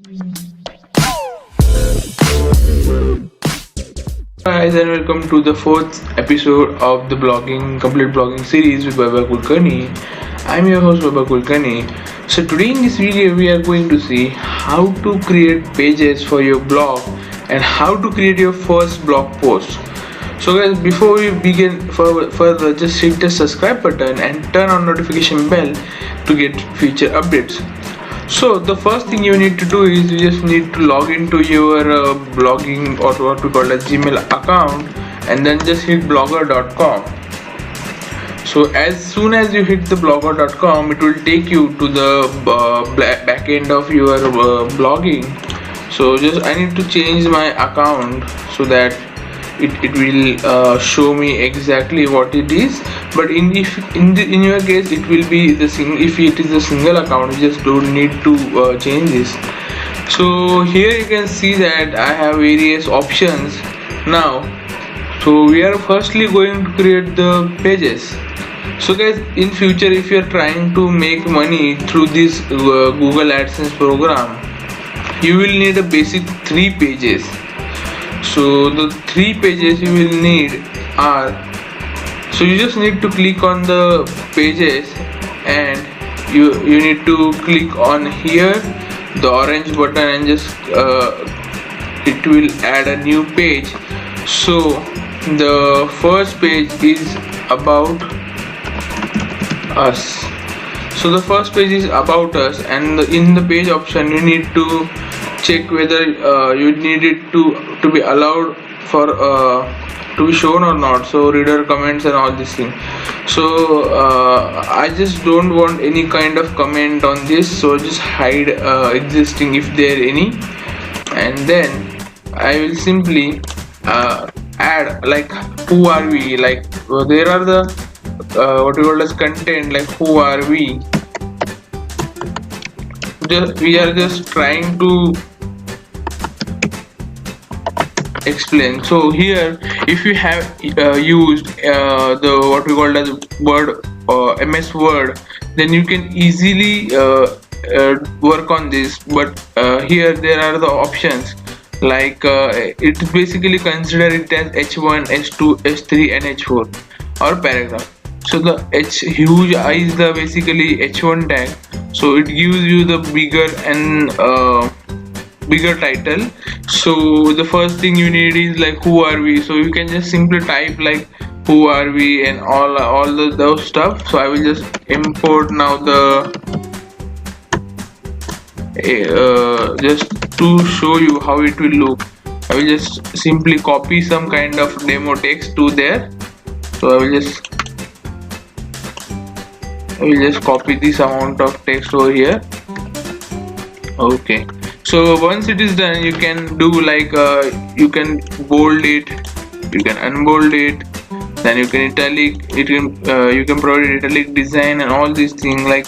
Guys, and welcome to the fourth episode of the complete blogging series with Vaibhav Kulkarni. I'm your host Vaibhav Kulkarni. So today in this video we are going to see how to create pages for your blog and how to create your first blog post. So guys, before we begin further, just hit the subscribe button and turn on notification bell to get future updates. So the first thing you need to do is you just need to log into your blogging or what we call a Gmail account and then just hit blogger.com. So as soon as you hit the blogger.com, it will take you to the back end of your blogging. So just I need to change my account so that it will show me exactly what it is. But in your case it will be if it is a single account, you just don't need to change this. So here you can see that I have various options now. So we are firstly going to create the pages. So guys, in future if you are trying to make money through this Google AdSense program, you will need a basic 3 pages. So the 3 pages you will need are, so you just need to click on the pages and you need to click on here the orange button and just it will add a new page. So the first page is about us. So the first page is about us, and in the page option you need to check whether you need it to be allowed for to be shown or not, so reader comments and all these things. So I just don't want any kind of comment on this, so just hide existing if there any, and then I will simply add like who are we, like there are the what we call as content, like who are we. We are just trying to explain. So here if you have used the what we call as Word MS Word, then you can easily work on this. But here there are the options like it basically consider it as H1, H2, H3 and H4 or paragraph. So the huge I is the basically H1 tag, so it gives you the bigger and bigger title. So the first thing you need is like who are we, so you can just simply type like who are we and all those stuff. So I will just import now the just to show you how it will look. I will just simply copy some kind of demo text to there. So I will just copy this amount of text over here. Okay, so once it is done, you can do like you can bold it, you can unbold it, then you can italic it, you can provide italic design and all these things. Like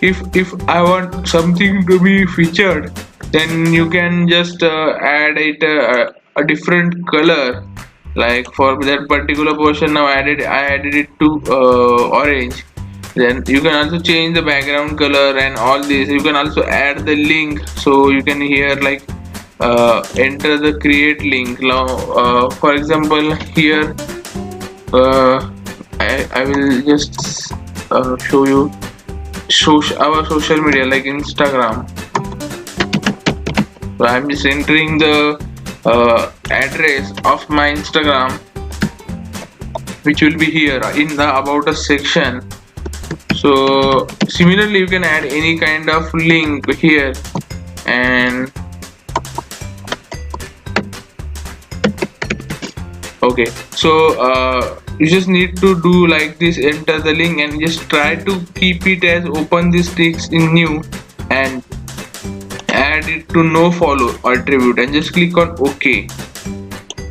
if I want something to be featured, then you can just add it a different color. Like for that particular portion, now I added it to orange. Then you can also change the background color and all this. You can also add the link, so you can here like enter the create link. Now for example here I will just show you our social media like Instagram. So I'm just entering the address of my Instagram, which will be here in the about us section. So similarly you can add any kind of link here, and okay, so you just need to do like this, enter the link and just try to keep it as open this text in new and add it to no follow attribute and just click on OK.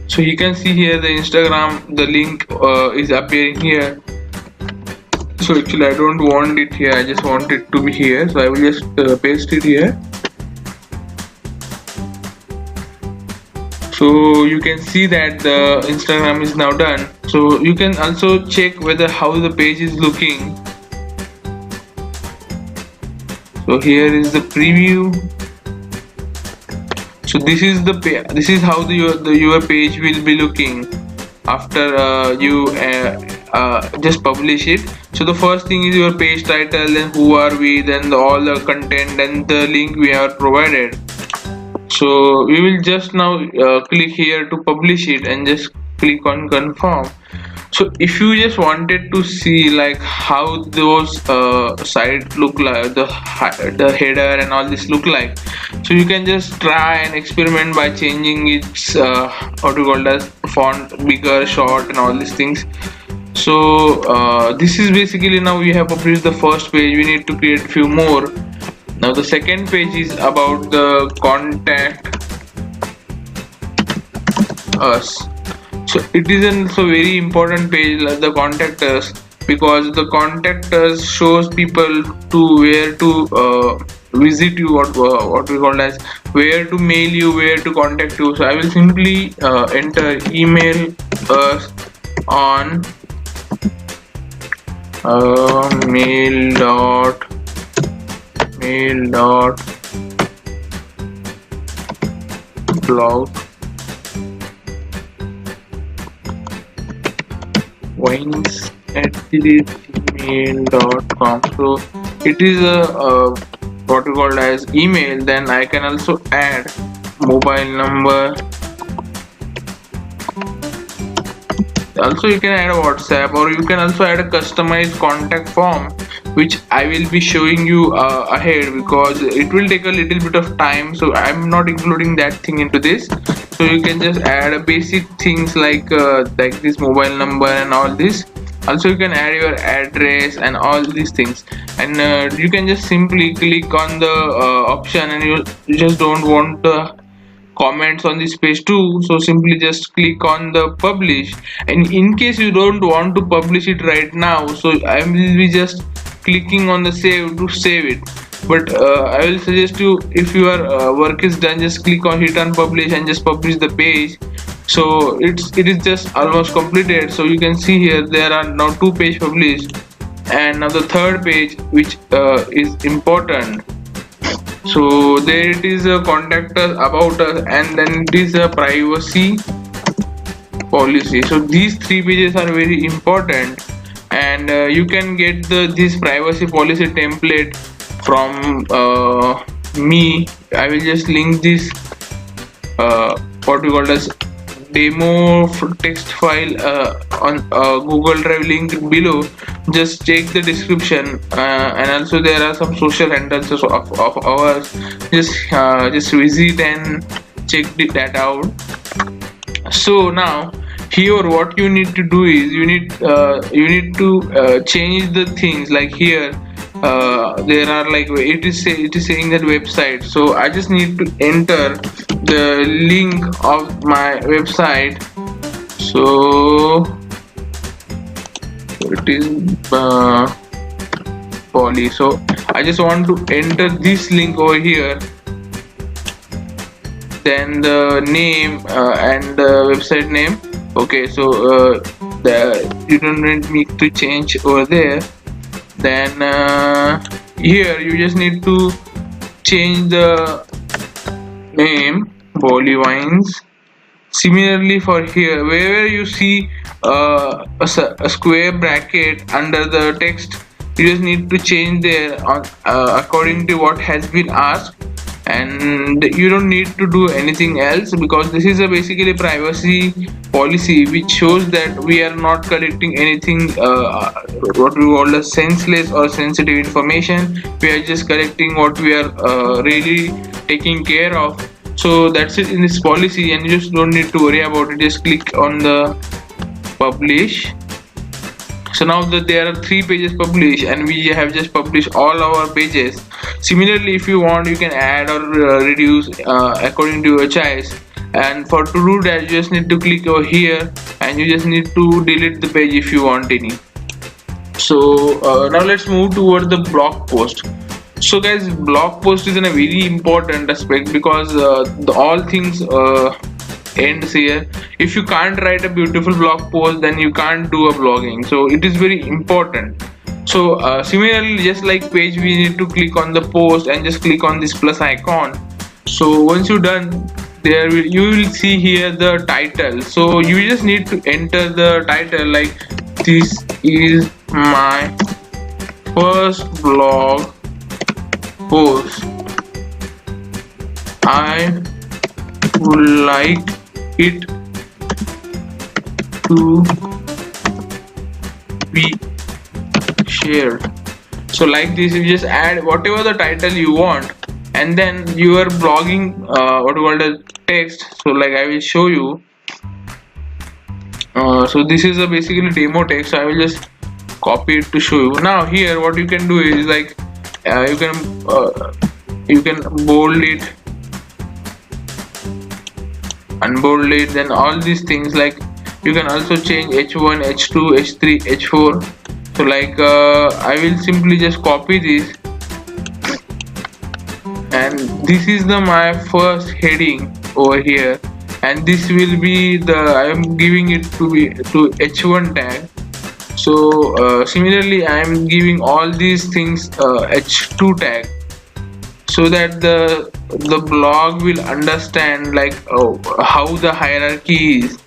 So you can see here the Instagram, the link is appearing here. So actually I don't want it here, I just want it to be here, so I will just paste it here. So you can see that the Instagram is now done. So you can also check whether how the page is looking. So here is the preview. So this is how your page will be looking after you just publish it. So the first thing is your page title, then who are we, then all the content and the link we have provided. So we will just now click here to publish it and just click on confirm. So if you just wanted to see like how those site look like, the header and all this look like, so you can just try and experiment by changing its what we call as font bigger, short, and all these things. So this is basically, now we have published the first page, we need to create few more. Now the second page is about the contact us. So it is also very important page, like the contact us, because the contact us shows people to where to visit you, what we call as where to mail you, where to contact you. So I will simply enter email us on mail.blog wines@gmail.com. So it is a what we call as email. Then I can also add mobile number. Also you can add a WhatsApp, or you can also add a customized contact form, which I will be showing you ahead, because it will take a little bit of time, so I'm not including that thing into this. So you can just add a basic things like this mobile number and all this. Also you can add your address and all these things, and you can just simply click on the option, and you just don't want comments on this page too, so simply just click on the publish. And in case you don't want to publish it right now, so I will be just clicking on the save to save it. But I will suggest you, if your work is done, just click on hit on publish and just publish the page. So it is just almost completed. So you can see here there are now 2 page published, and now the third page, which is important. So there it is, contact us, about us, and then it is a privacy policy. So these 3 pages are very important, and you can get this privacy policy template from me. I will just link this what we call as demo text file on Google Drive link below. Just check the description, and also there are some social handles of ours. Just visit and check that out. So now here what you need to do is you need to change the things. Like here there are like it is saying that website, so I just need to enter the link of my website. So it is poly, so I just want to enter this link over here, then the name and the website name. Okay, so you don't need me to change over there. Then here you just need to change the name Bolly Wines. Similarly for here, wherever you see a square bracket under the text, you just need to change there on according to what has been asked, and you don't need to do anything else, because this is a basically privacy policy which shows that we are not collecting anything what we call as senseless or sensitive information. We are just collecting what we are really taking care of. So that's it in this policy, and you just don't need to worry about it. Just click on the publish. So now that there are 3 pages published, and we have just published all our pages. Similarly, if you want, you can add or reduce according to your choice. And for to do that, you just need to click over here, and you just need to delete the page if you want any. So now let's move toward the blog post. So guys, blog post is a very important aspect, because all things ends here. If you can't write a beautiful blog post, then you can't do a blogging. So it is very important. So similarly, just like page, we need to click on the post and just click on this plus icon. So once you're done, you will see here the title. So you just need to enter the title like, this is my first blog post. I would like it to be shared. So like this, you just add whatever the title you want, and then you are blogging what you call the text. So like I will show you. So this is a basically demo text. So I will just copy it to show you. Now here what you can do is like, you can bold it, unbold it, then all these things. Like you can also change h1, h2, h3, h4. So like I will simply just copy this, and this is the my first heading over here, and this will be the, I am giving it to be to h1 tag. So similarly I am giving all these things h2 tag, so that the blog will understand like how the hierarchy is.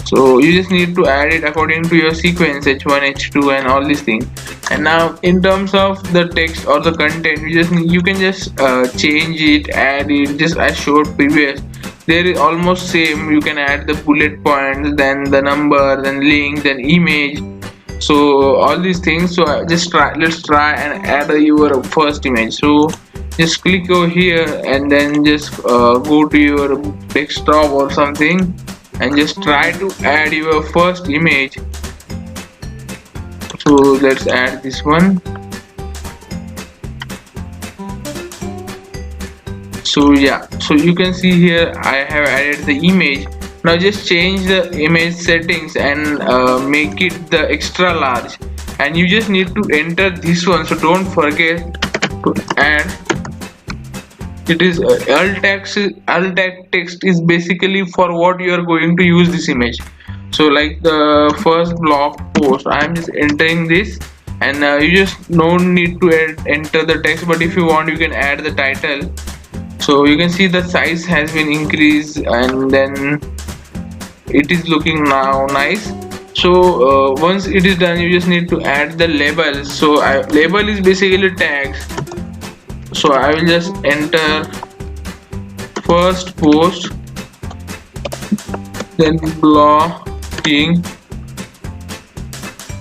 So you just need to add it according to your sequence, h1, h2, and all these things. And now in terms of the text or the content, you can just change it, add it, just as showed previous. There is almost same. You can add the bullet points, then the number, then link, then image. So all these things. So let's try and add your first image. So just click over here and then just go to your desktop or something, and just try to add your first image. So let's add this one. So yeah, so you can see here I have added the image. Now just change the image settings and make it the extra large, and you just need to enter this one. So don't forget to add. It is alt text is basically for what you are going to use this image. So like the first blog post, I am just entering this, and you just don't need to enter the text, but if you want you can add the title. So you can see the size has been increased, and then it is looking now nice. So once it is done, you just need to add the label. So label is basically tags. So I will just enter first post, then blogging.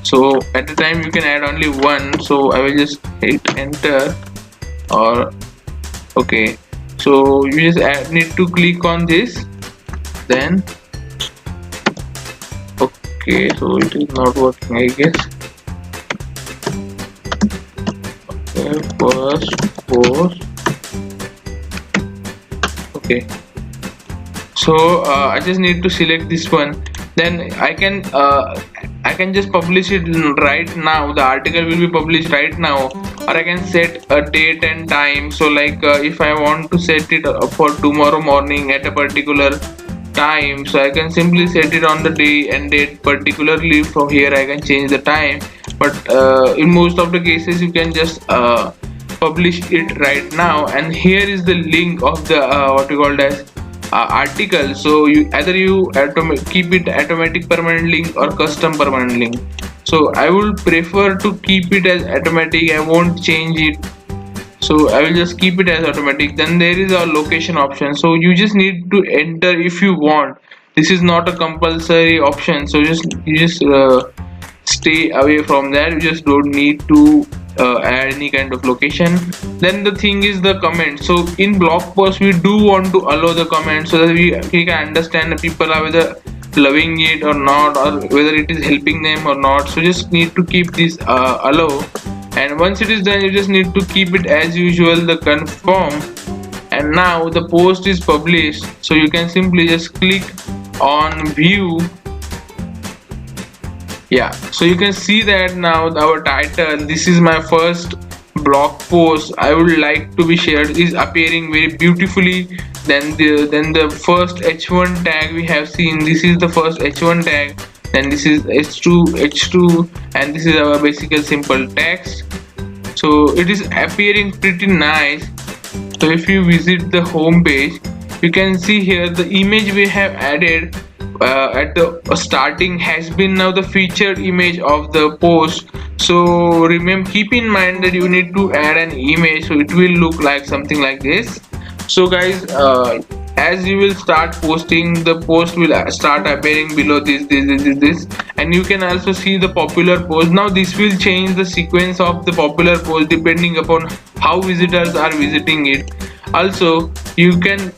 So at the time you can add only one. So I will just hit enter, or okay. So you just need to click on this, then okay. So it is not working, I guess. Okay, first post. Okay, so I just need to select this one, then I can just publish it right now. The article will be published right now, or I can set a date and time. So like if I want to set it for tomorrow morning at a particular time, so I can simply set it on the day and date. Particularly from here I can change the time, but in most of the cases you can just publish it right now. And here is the link of the what you called as article. So you either keep it automatic permanent link or custom permanent link. So I would prefer to keep it as automatic. I won't change it, so I will just keep it as automatic. Then there is a location option, so you just need to enter if you want. This is not a compulsory option, so you just stay away from that. You just don't need to add any kind of location. Then the thing is the comment. So in blog post we do want to allow the comment, so that we can understand the people are whether loving it or not, or whether it is helping them or not. So just need to keep this allow, and once it is done you just need to keep it as usual, the confirm. And now the post is published, so you can simply just click on view. Yeah, so you can see that now our title, this is my first blog post I would like to be shared, is appearing very beautifully. Then the first h1 tag we have seen, this is the first h1 tag, then this is h2, and this is our basic simple text. So it is appearing pretty nice. So if you visit the home page, you can see here the image we have added at the starting has been now the featured image of the post. So remember, keep in mind that you need to add an image so it will look like something like this. So guys, as you will start posting, the post will start appearing below this, and you can also see the popular post. Now this will change the sequence of the popular post depending upon how visitors are visiting it. Also, you can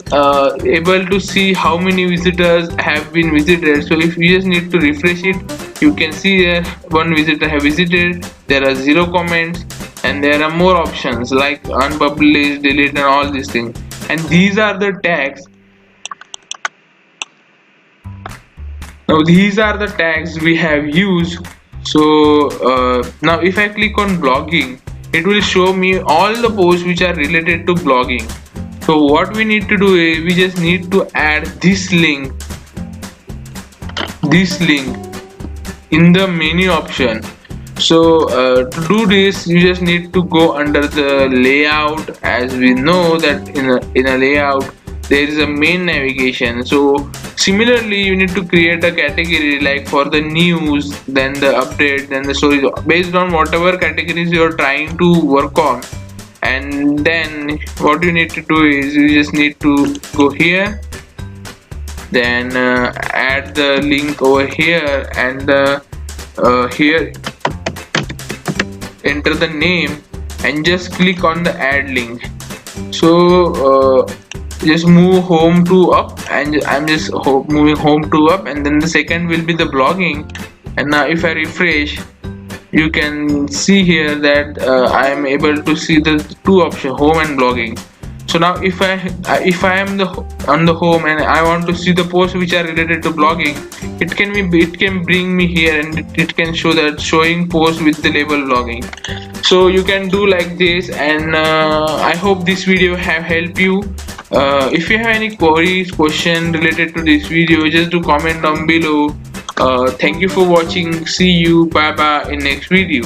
able to see how many visitors have been visited. So if you just need to refresh it, you can see there one visitor have visited, there are 0 comments, and there are more options like unpublished, delete, and all these things. And these are the tags. Now these are the tags we have used. So now if I click on blogging, it will show me all the posts which are related to blogging. So what we need to do is we just need to add this link in the menu option. So to do this, you just need to go under the layout. As we know that in a layout there is a main navigation. So similarly, you need to create a category like for the news, then the update, then the stories, based on whatever categories you are trying to work on. And then what you need to do is you just need to go here, then add the link over here, and here enter the name and just click on the add link. So just move home to up, and I'm just moving home to up, and then the second will be the blogging. And now if I refresh, you can see here that I am able to see the two options, home and blogging. So now if I am on the home and I want to see the posts which are related to blogging, it can bring me here, and it can show that showing posts with the label blogging. So you can do like this, and I hope this video have helped you. If you have any queries, question related to this video, just do comment down below. Thank you for watching. See you. Bye bye in next video.